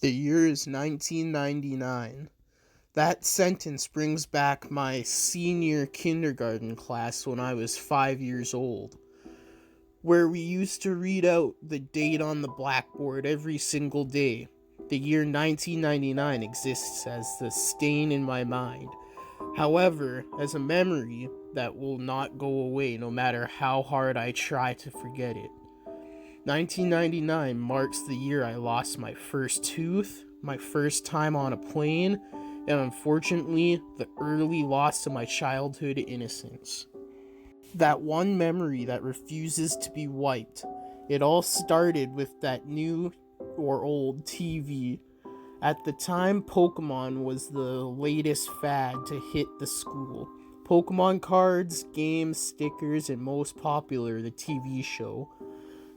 The year is 1999. That sentence brings back my senior kindergarten class when I was 5 years old, where we used to read out the date on the blackboard every single day. The year 1999 exists as the stain in my mind. However, as a memory that will not go away no matter how hard I try to forget it. 1999 marks the year I lost my first tooth, my first time on a plane, and unfortunately, the early loss of my childhood innocence. That one memory that refuses to be wiped. It all started with that new or old TV. At the time, Pokemon was the latest fad to hit the school. Pokemon cards, games, stickers, and most popular, the TV show.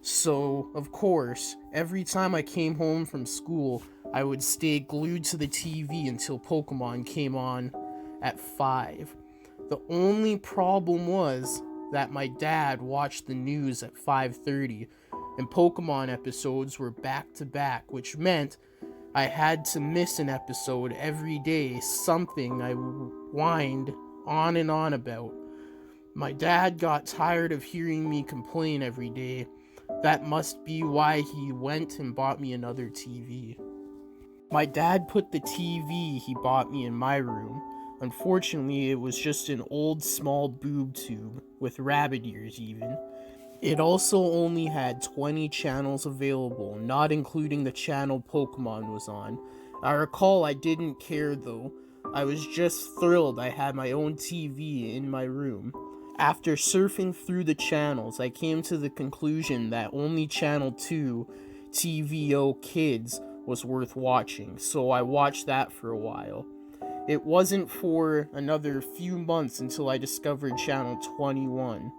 So, of course, every time I came home from school, I would stay glued to the TV until Pokemon came on at 5. The only problem was that my dad watched the news at 5:30, and Pokemon episodes were back to back, which meant I had to miss an episode every day, something I whined on and on about. My dad got tired of hearing me complain every day. That must be why he went and bought me another TV. My dad put the TV he bought me in my room. Unfortunately, it was just an old small boob tube, with rabbit ears even. It also only had 20 channels available, not including the channel Pokemon was on. I recall I didn't care though. I was just thrilled I had my own TV in my room. After surfing through the channels, I came to the conclusion that only Channel 2, TVO Kids, was worth watching, so I watched that for a while. It wasn't for another few months until I discovered Channel 21.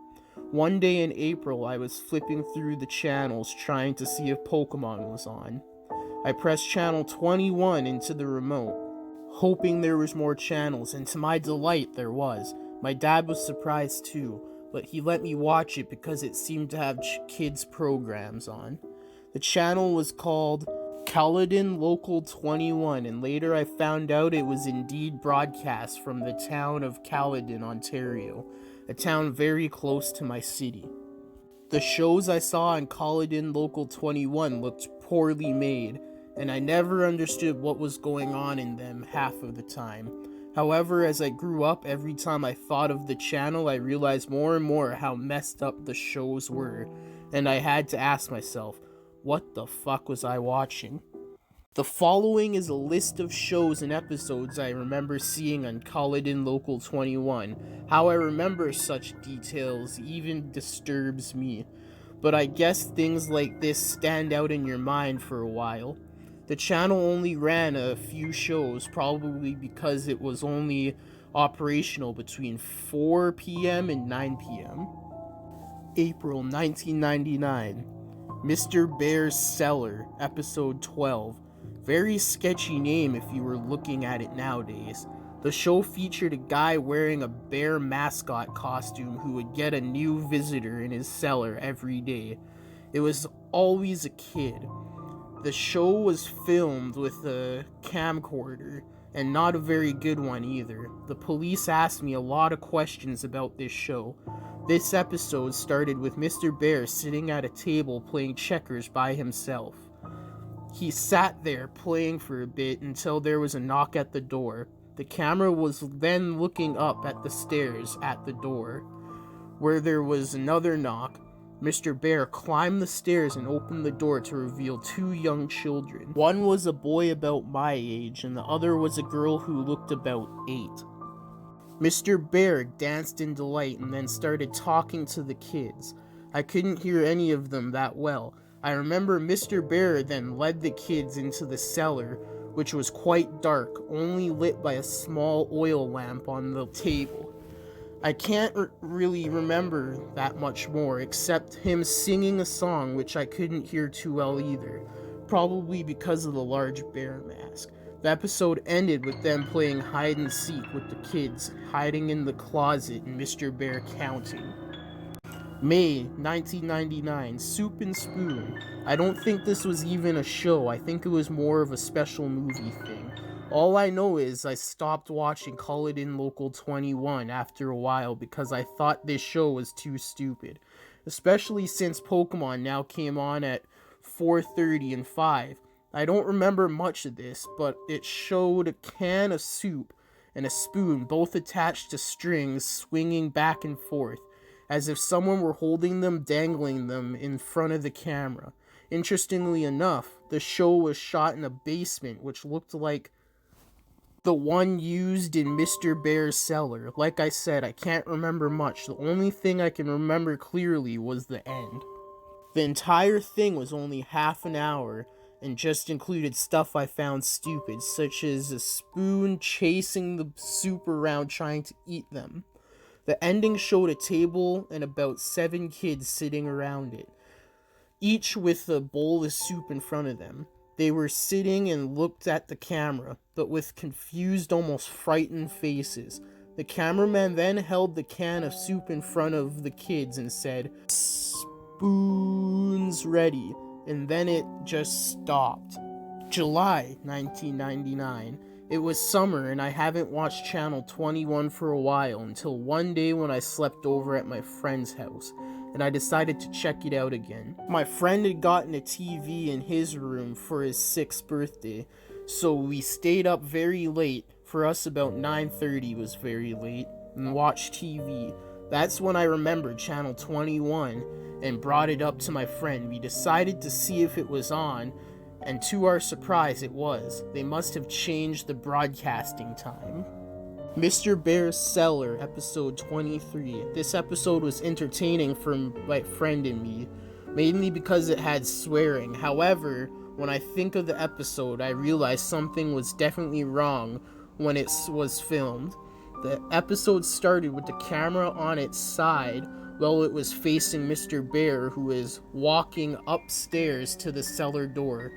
One day in April, I was flipping through the channels trying to see if Pokemon was on. I pressed Channel 21 into the remote, hoping there was more channels, and to my delight, there was. My dad was surprised too, but he let me watch it because it seemed to have kids' programs on. The channel was called Escalating Local 21, and later I found out it was indeed broadcast from the town of Caledon, Ontario, a town very close to my city. The shows I saw on Caledon Local 21 looked poorly made, and I never understood what was going on in them half of the time. However, as I grew up, every time I thought of the channel, I realized more and more how messed up the shows were, and I had to ask myself, what the fuck was I watching? The following is a list of shows and episodes I remember seeing on Caledon Local 21. How I remember such details even disturbs me, but I guess things like this stand out in your mind for a while. The channel only ran a few shows, probably because it was only operational between 4 p.m. and 9 p.m. April 1999. Mr.Bear's Cellar, Episode 12. Very sketchy name if you were looking at it nowadays. The show featured a guy wearing a bear mascot costume who would get a new visitor in his cellar every day. It was always a kid. The show was filmed with a camcorder, and not a very good one either. The police asked me a lot of questions about this show. This episode started with Mr. Bear sitting at a table playing checkers by himself. He sat there playing for a bit until there was a knock at the door. The camera was then looking up at the stairs at the door, where there was another knock. Mr. Bear climbed the stairs and opened the door to reveal two young children. One was a boy about my age, and the other was a girl who looked about 8. Mr. Bear danced in delight and then started talking to the kids. I couldn't hear any of them that well. I remember Mr. Bear then led the kids into the cellar, which was quite dark, only lit by a small oil lamp on the table. I can't really remember that much more, except him singing a song which I couldn't hear too well either, probably because of the large bear mask. The episode ended with them playing hide and seek with the kids, hiding in the closet and Mr. Bear counting. May 1999, Soup and Spoon. I don't think this was even a show. I think it was more of a special movie thing. All I know is I stopped watching Call It In Local 21 after a while because I thought this show was too stupid. Especially since Pokemon now came on at 4:30 and 5. I don't remember much of this, but it showed a can of soup and a spoon both attached to strings swinging back and forth, as if someone were holding them, dangling them in front of the camera. Interestingly enough, the show was shot in a basement, which looked like the one used in Mr. Bear's cellar. Like I said, I can't remember much. The only thing I can remember clearly was the end. The entire thing was only half an hour and just included stuff I found stupid, such as a spoon chasing the soup around trying to eat them. The ending showed a table and about 7 kids sitting around it, each with a bowl of soup in front of them. They were sitting and looked at the camera, but with confused, almost frightened faces. The cameraman then held the can of soup in front of the kids and said, "Spoons ready," and then it just stopped. July 1999. It was summer and I haven't watched Channel 21 for a while until one day when I slept over at my friend's house and I decided to check it out again. My friend had gotten a TV in his room for his 6th birthday, so we stayed up very late. For us, about 9:30 was very late, and watched TV. That's when I remembered Channel 21 and brought it up to my friend. We decided to see if it was on, and to our surprise, it was. They must have changed the broadcasting time. Mr. Bear's Cellar, episode 23. This episode was entertaining for my friend and me, mainly because it had swearing. However, when I think of the episode, I realized something was definitely wrong when it was filmed. The episode started with the camera on its side while it was facing Mr. Bear, who is walking upstairs to the cellar door.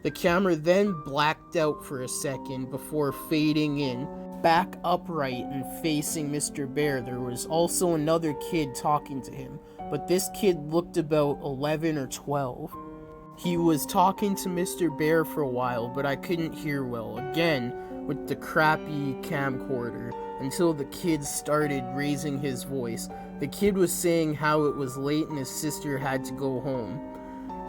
The camera then blacked out for a second before fading in, back upright and facing Mr. Bear. There was also another kid talking to him, but this kid looked about 11 or 12. He was talking to Mr. Bear for a while, but I couldn't hear well, again with the crappy camcorder, until the kid started raising his voice. The kid was saying how it was late and his sister had to go home.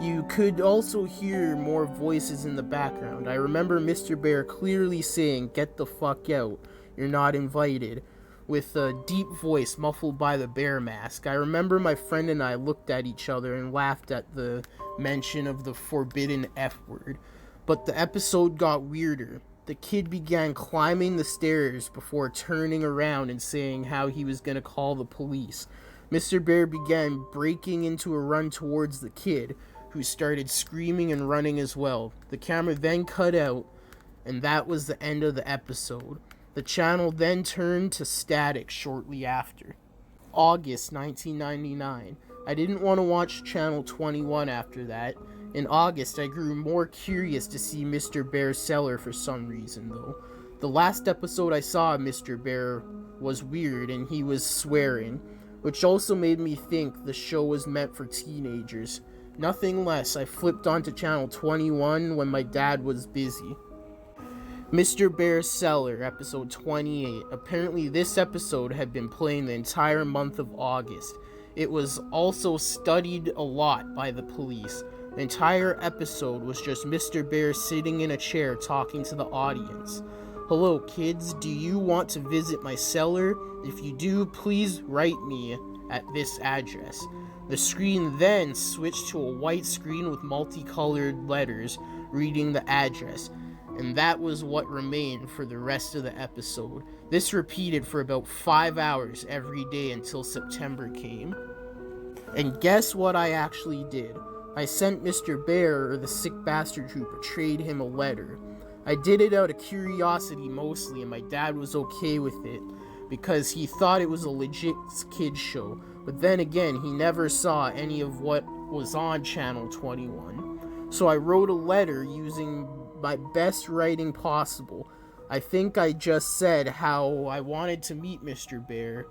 You could also hear more voices in the background. I remember Mr. Bear clearly saying, "Get the fuck out, you're not invited," with a deep voice muffled by the bear mask. I remember my friend and I looked at each other and laughed at the mention of the forbidden F word. But the episode got weirder. The kid began climbing the stairs before turning around and saying how he was going to call the police. Mr. Bear began breaking into a run towards the kid, who started screaming and running as well. The camera then cut out, and that was the end of the episode. The channel then turned to static shortly after. August 1999. I didn't want to watch Channel 21 after that. In August, I grew more curious to see Mr. Bear's Cellar for some reason, though. The last episode I saw of Mr. Bear was weird, and he was swearing, which also made me think the show was meant for teenagers. Nothing less. I flipped onto Channel 21 when my dad was busy. Mr. Bear's Cellar, episode 28. Apparently this episode had been playing the entire month of August. It was also studied a lot by the police. The entire episode was just Mr. Bear sitting in a chair talking to the audience. "Hello kids, do you want to visit my cellar? If you do, please write me at this address." The screen then switched to a white screen with multicolored letters reading the address, and that was what remained for the rest of the episode. This repeated for about 5 hours every day until September came. And guess what I actually did? I sent Mr. Bear, or the sick bastard who betrayed him, a letter. I did it out of curiosity mostly, and my dad was okay with it, because he thought it was a legit kid's show. But then again, he never saw any of what was on Channel 21. So I wrote a letter using my best writing possible. I think I just said how I wanted to meet Mr. Bear.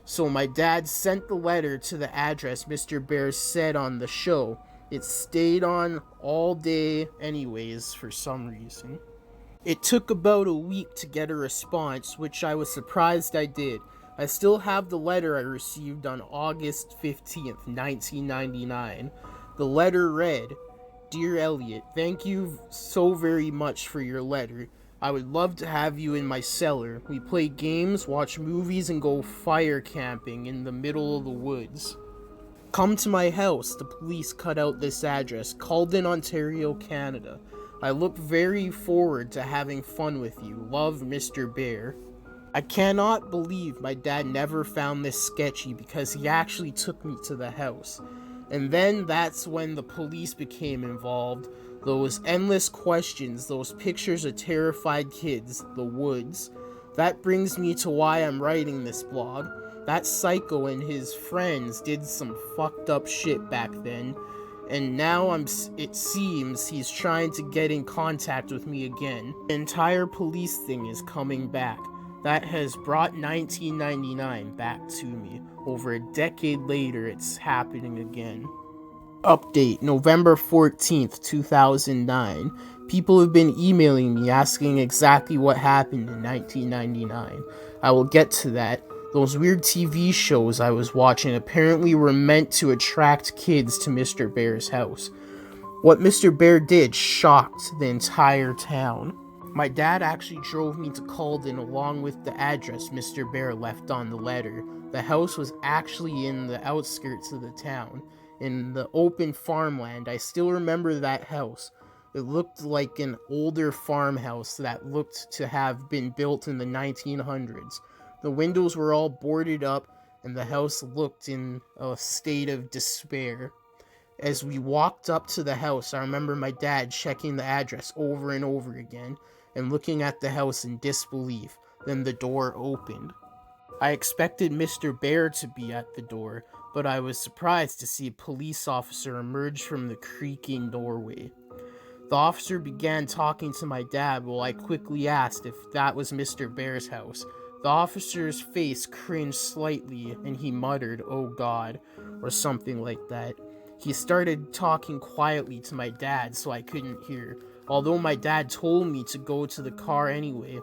So my dad sent the letter to the address Mr. Bear said on the show. It stayed on all day anyways for some reason. It took about a week to get a response, which I was surprised I did. I still have the letter I received on August 15th, 1999. The letter read, "Dear Elliot, thank you so very much for your letter. I would love to have you in my cellar. We play games, watch movies, and go fire camping in the middle of the woods. Come to my house." The police cut out this address, Calden, Ontario, Canada. I look very forward to having fun with you. Love, Mr. Bear. I cannot believe my dad never found this sketchy because he actually took me to the house. And then that's when the police became involved. Those endless questions, those pictures of terrified kids, the woods. That brings me to why I'm writing this blog. That psycho and his friends did some fucked up shit back then, and now it seems he's trying to get in contact with me again. The entire police thing is coming back. That has brought 1999 back to me. Over a decade later, it's happening again. Update November 14th, 2009. People have been emailing me asking exactly what happened in 1999. I will get to that. Those weird TV shows I was watching apparently were meant to attract kids to Mr. Bear's house. What Mr. Bear did shocked the entire town. My dad actually drove me to Calden along with the address Mr. Bear left on the letter. The house was actually in the outskirts of the town, in the open farmland. I still remember that house. It looked like an older farmhouse that looked to have been built in the 1900s. The windows were all boarded up, and the house looked in a state of despair. As we walked up to the house, I remember my dad checking the address over and over again and looking at the house in disbelief. Then the door opened. I expected Mr. Bear to be at the door, but I was surprised to see a police officer emerge from the creaking doorway. The officer began talking to my dad while I quickly asked if that was Mr. Bear's house. The officer's face cringed slightly and he muttered, "Oh God," or something like that. He started talking quietly to my dad so I couldn't hear, although my dad told me to go to the car anyway.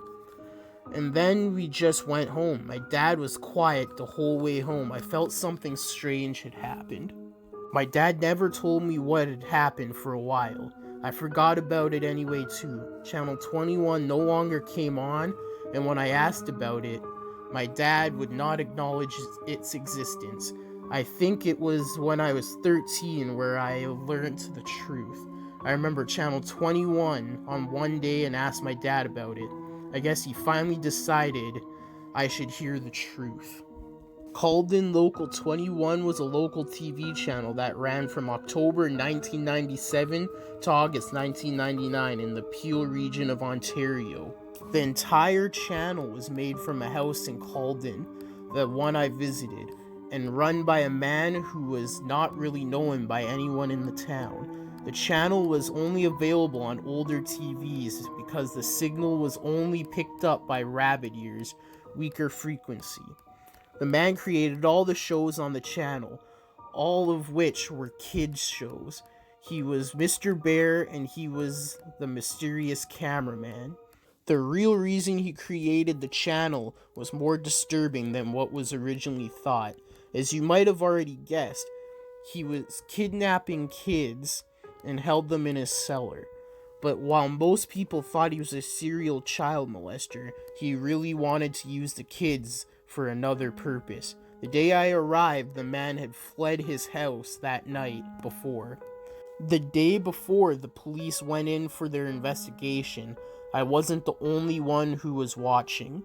And then we just went home. My dad was quiet the whole way home. I felt something strange had happened. My dad never told me what had happened for a while. I forgot about it anyway too. Channel 21 no longer came on, and when I asked about it, my dad would not acknowledge its existence. I think it was when I was 13 where I learned the truth. I remember Channel 21 on one day and asked my dad about it. I guess he finally decided I should hear the truth. Calden Local 21 was a local TV channel that ran from October 1997 to August 1999 in the Peel region of Ontario. The entire channel was made from a house in Calden, the one I visited, and run by a man who was not really known by anyone in the town. The channel was only available on older TVs because the signal was only picked up by rabbit ears, weaker frequency. The man created all the shows on the channel, all of which were kids' shows. He was Mr. Bear and he was the mysterious cameraman. The real reason he created the channel was more disturbing than what was originally thought. As you might have already guessed, he was kidnapping kids and held them in his cellar. But while most people thought he was a serial child molester, he really wanted to use the kids for another purpose. The day I arrived, the man had fled his house that night before. The day before the police went in for their investigation, I wasn't the only one who was watching.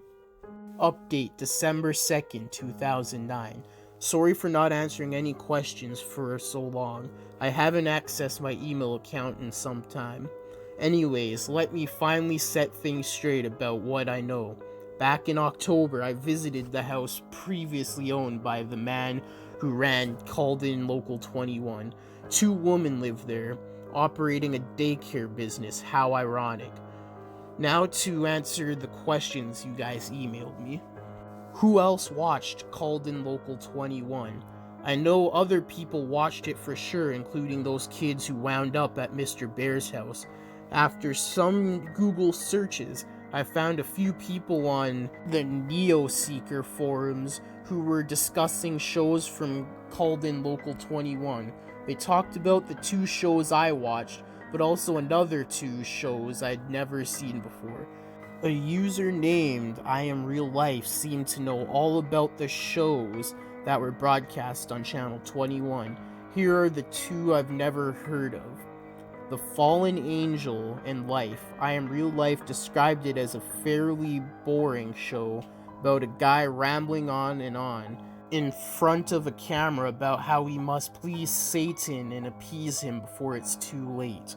Update December 2nd, 2009. Sorry for not answering any questions for so long. I haven't accessed my email account in some time. Anyways, let me finally set things straight about what I know. Back in October, I visited the house previously owned by the man who ran Calden Local 21. Two women lived there, operating a daycare business. How ironic. Now to answer the questions you guys emailed me. Who else watched Called In Local 21? I know other people watched it for sure, including those kids who wound up at Mr. Bear's house. After some Google searches, I found a few people on the Neo-Seeker forums who were discussing shows from Called In Local 21. They talked about the 2 shows I watched, but also another 2 shows I'd never seen before. A user named I Am Real Life seemed to know all about the shows that were broadcast on Channel 21. Here are the 2 I've never heard of. The Fallen Angel and Life. I Am Real Life described it as a fairly boring show about a guy rambling on in front of a camera about how he must please Satan and appease him before it's too late.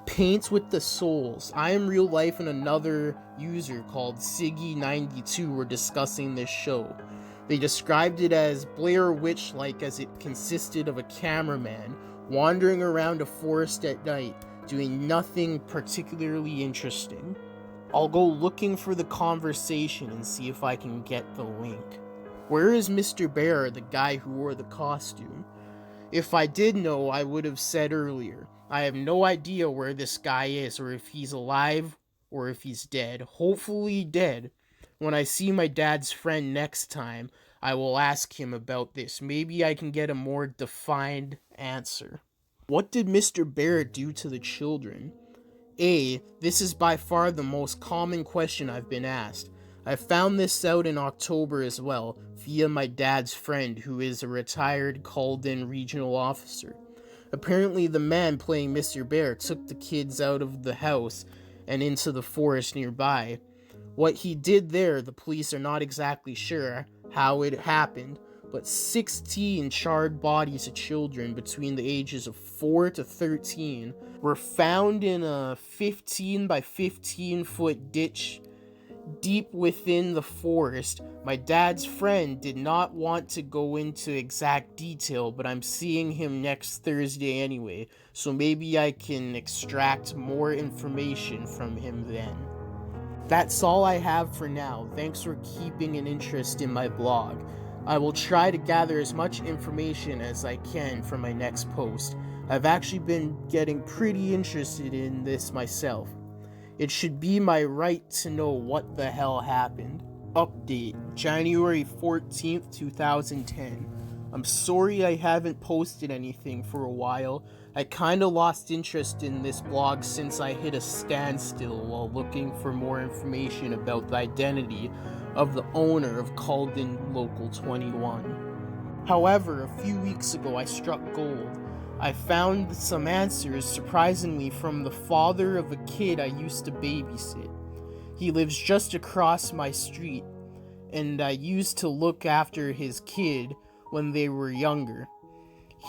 Paint with the Souls. I Am Real Life and another user called Siggy92 were discussing this show. They described it as Blair Witch-like, as it consisted of a cameraman wandering around a forest at night, doing nothing particularly interesting. I'll go looking for the conversation and see if I can get the link. Where is Mr. Bear, the guy who wore the costume? If I did know, I would have said earlier. I have no idea where this guy is, or if he's alive, or if he's dead. Hopefully dead. When I see my dad's friend next time, I will ask him about this. Maybe I can get a more defined answer. What did Mr. Bear do to the children? This is by far the most common question I've been asked. I found this out in October as well, via my dad's friend, who is a retired called-in regional officer. Apparently the man playing Mr. Bear took the kids out of the house and into the forest nearby. What he did there, the police are not exactly sure how it happened, but 16 charred bodies of children between the ages of 4 to 13 were found in a 15 by 15 foot ditch deep within the forest. My dad's friend did not want to go into exact detail, but I'm seeing him next Thursday anyway, so maybe I can extract more information from him then. That's all I have for now. Thanks for keeping an interest in my blog. I will try to gather as much information as I can for my next post. I've actually been getting pretty interested in this myself. It should be my right to know what the hell happened. Update, January 14th, 2010. I'm sorry I haven't posted anything for a while. I kinda lost interest in this blog since I hit a standstill while looking for more information about the identity of the owner of Called In Local 21. However, a few weeks ago I struck gold. I found some answers, surprisingly, from the father of a kid I used to babysit. He lives just across my street, and I used to look after his kid when they were younger.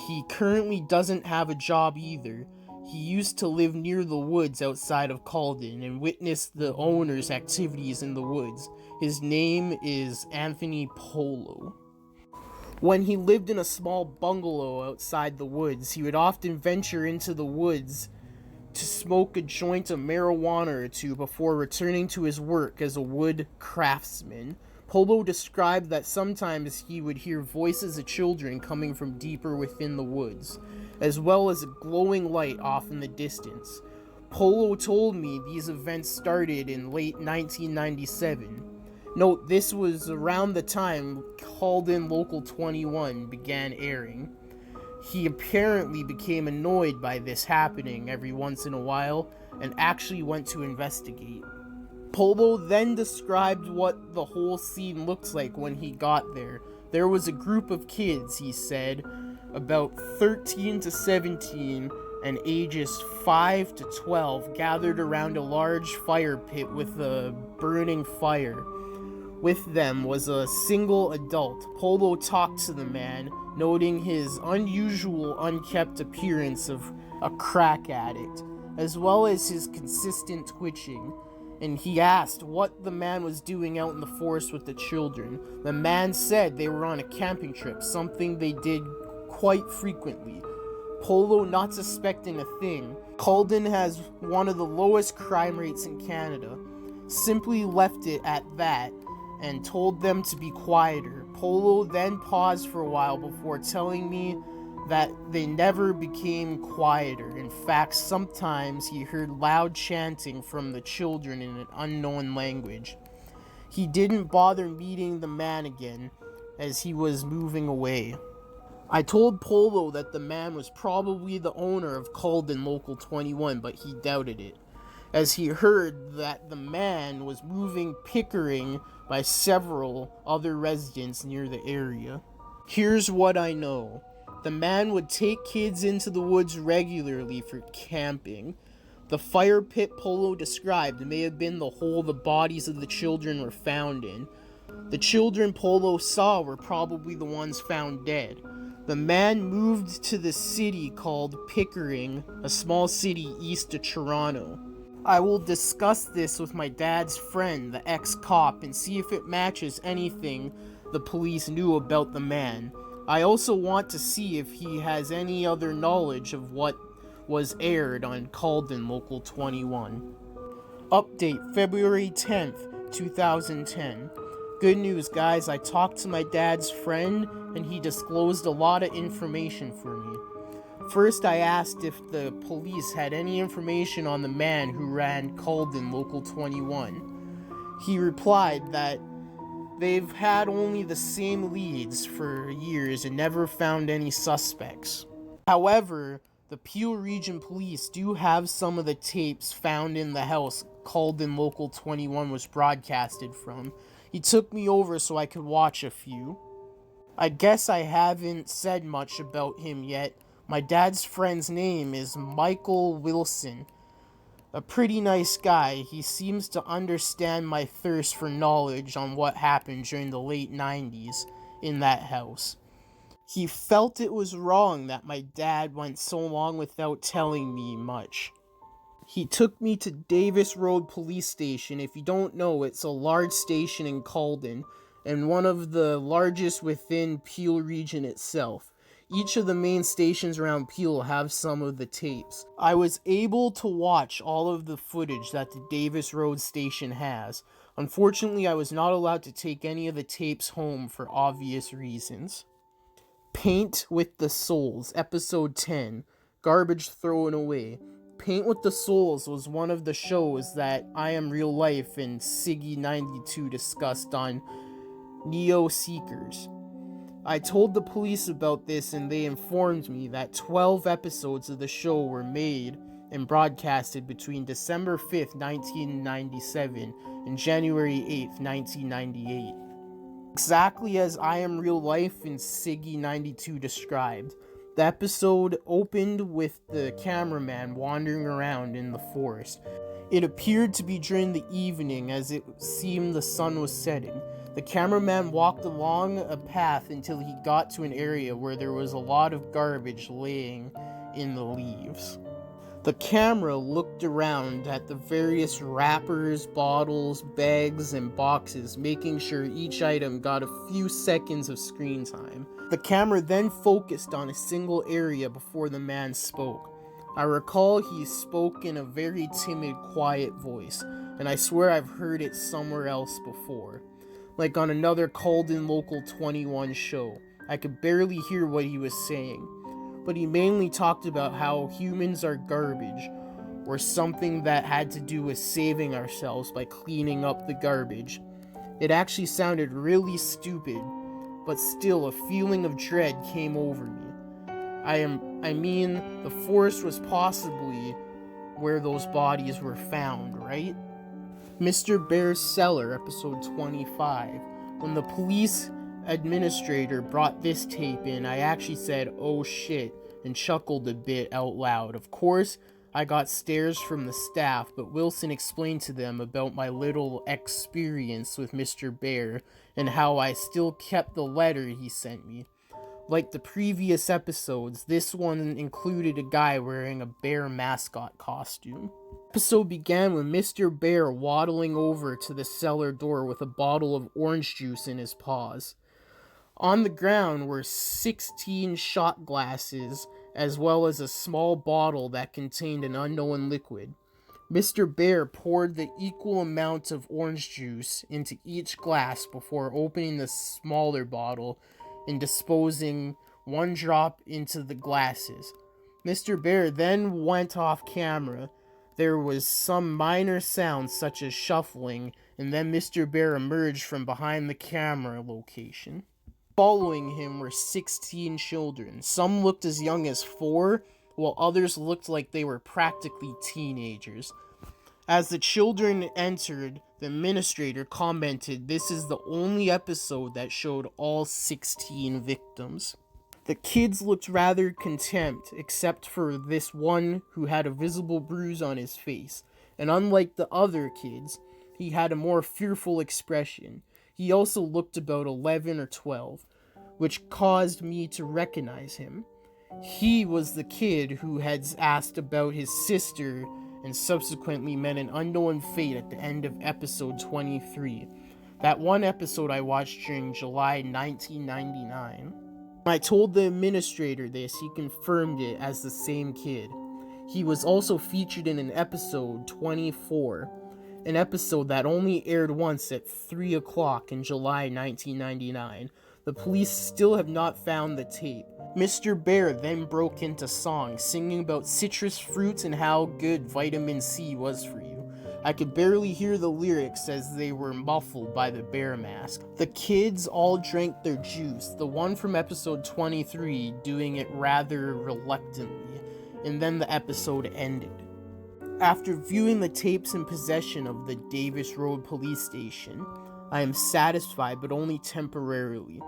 He currently doesn't have a job either. He used to live near the woods outside of Calden and witnessed the owner's activities in the woods. His name is Anthony Polo. When he lived in a small bungalow outside the woods, he would often venture into the woods to smoke a joint of marijuana or two before returning to his work as a wood craftsman. Polo described that sometimes he would hear voices of children coming from deeper within the woods, as well as a glowing light off in the distance. Polo told me these events started in late 1997. Note, this was around the time Called In Local 21 began airing. He apparently became annoyed by this happening every once in a while and actually went to investigate. Polo then described what the whole scene looked like when he got there. There was a group of kids, he said, about 13 to 17 and ages 5 to 12, gathered around a large fire pit with a burning fire. With them was a single adult. Polo talked to the man, noting his unusual, unkept appearance of a crack addict, as well as his consistent twitching. And he asked what the man was doing out in the forest with the children. The man said they were on a camping trip, something they did quite frequently. Polo, not suspecting a thing, Calden has one of the lowest crime rates in Canada, simply left it at that and told them to be quieter. Polo then paused for a while before telling me that they never became quieter. In fact, sometimes he heard loud chanting from the children in an unknown language. He didn't bother meeting the man again as he was moving away. I told Polo that the man was probably the owner of Calden Local 21, but he doubted it, as he heard that the man was moving Pickering by several other residents near the area. Here's what I know. The man would take kids into the woods regularly for camping. The fire pit Polo described may have been the hole the bodies of the children were found in. The children Polo saw were probably the ones found dead. The man moved to the city called Pickering, a small city east of Toronto. I will discuss this with my dad's friend, the ex-cop, and see if it matches anything the police knew about the man. I also want to see if he has any other knowledge of what was aired on Calden Local 21. Update February 10th, 2010. Good news, guys. I talked to my dad's friend and he disclosed a lot of information for me. First, I asked if the police had any information on the man who ran Calden Local 21. He replied that they've had only the same leads for years and never found any suspects. However, the Peel Region Police do have some of the tapes found in the house Calden Local 21 was broadcasted from. He took me over so I could watch a few. I guess I haven't said much about him yet. My dad's friend's name is Michael Wilson. A pretty nice guy. He seems to understand my thirst for knowledge on what happened during the late 90s in that house. He felt it was wrong that my dad went so long without telling me much. He took me to Davis Road Police Station. If you don't know, it's a large station in Calden, and one of the largest within Peel Region itself. Each of the main stations around Peel have some of the tapes. I was able to watch all of the footage that the Davis Road station has. Unfortunately, I was not allowed to take any of the tapes home for obvious reasons. Paint with the Souls, Episode 10, Garbage Thrown Away. Paint with the Souls was one of the shows that I Am Real Life and Siggy92 discussed on Neo Seekers. I told the police about this and they informed me that 12 episodes of the show were made and broadcasted between December 5th, 1997 and January 8th, 1998. Exactly as I Am Real Life and Siggy92 described. The episode opened with the cameraman wandering around in the forest. It appeared to be during the evening as it seemed the sun was setting. The cameraman walked along a path until he got to an area where there was a lot of garbage laying in the leaves. The camera looked around at the various wrappers, bottles, bags, and boxes, making sure each item got a few seconds of screen time. The camera then focused on a single area before the man spoke. I recall he spoke in a very timid, quiet voice, and I swear I've heard it somewhere else before. Like on another Calden Local 21 show. I could barely hear what he was saying. But he mainly talked about how humans are garbage, or something that had to do with saving ourselves by cleaning up the garbage. It actually sounded really stupid, but still a feeling of dread came over me. I mean, the forest was possibly where those bodies were found, right? Mr. Bear's Cellar, episode 25. When the police administrator brought this tape in, I actually said, "Oh shit," and chuckled a bit out loud. Of course, I got stares from the staff, but Wilson explained to them about my little experience with Mr. Bear and how I still kept the letter he sent me. Like the previous episodes, this one included a guy wearing a bear mascot costume. The episode began with Mr. Bear waddling over to the cellar door with a bottle of orange juice in his paws. On the ground were 16 shot glasses, as well as a small bottle that contained an unknown liquid. Mr. Bear poured the equal amount of orange juice into each glass before opening the smaller bottle and disposing one drop into the glasses. Mr. Bear then went off camera. There was some minor sounds such as shuffling, and then Mr. Bear emerged from behind the camera location. Following him were 16 children. Some looked as young as 4, while others looked like they were practically teenagers. As the children entered, the administrator commented, "This is the only episode that showed all 16 victims." The kids looked rather contempt, except for this one who had a visible bruise on his face, and unlike the other kids, he had a more fearful expression. He also looked about 11 or 12, which caused me to recognize him. He was the kid who had asked about his sister and subsequently met an unknown fate at the end of episode 23. That one episode I watched during July 1999. When I told the administrator this, he confirmed it as the same kid. He was also featured in an episode 24, an episode that only aired once at 3 o'clock in July 1999. The police still have not found the tape. Mr. Bear then broke into song, singing about citrus fruits and how good vitamin C was for you. I could barely hear the lyrics as they were muffled by the bear mask. The kids all drank their juice, the one from episode 23 doing it rather reluctantly, and then the episode ended. After viewing the tapes in possession of the Davis Road Police Station, I am satisfied, but only temporarily.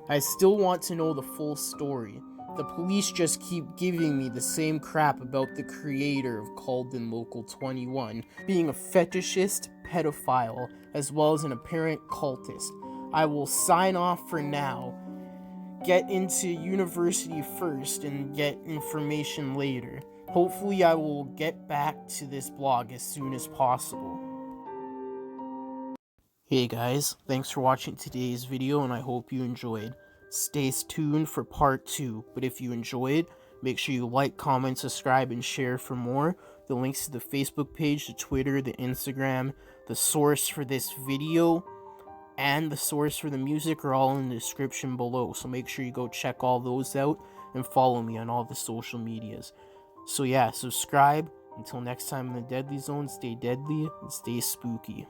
I still want to know the full story. The police just keep giving me the same crap about the creator of Called in Local 21 being a fetishist pedophile as well as an apparent cultist. I will sign off for now, get into university first, and get information later. Hopefully I will get back to this blog as soon as possible. Hey guys, thanks for watching today's video and I hope you enjoyed. Stay tuned for part 2, but if you enjoyed, make sure you like, comment, subscribe, and share for more. The links to the Facebook page, the Twitter, the Instagram, the source for this video, and the source for the music are all in the description below, so make sure you go check all those out and follow me on all the social medias. So yeah, subscribe. Until next time in the Deadly Zone, stay deadly and stay spooky.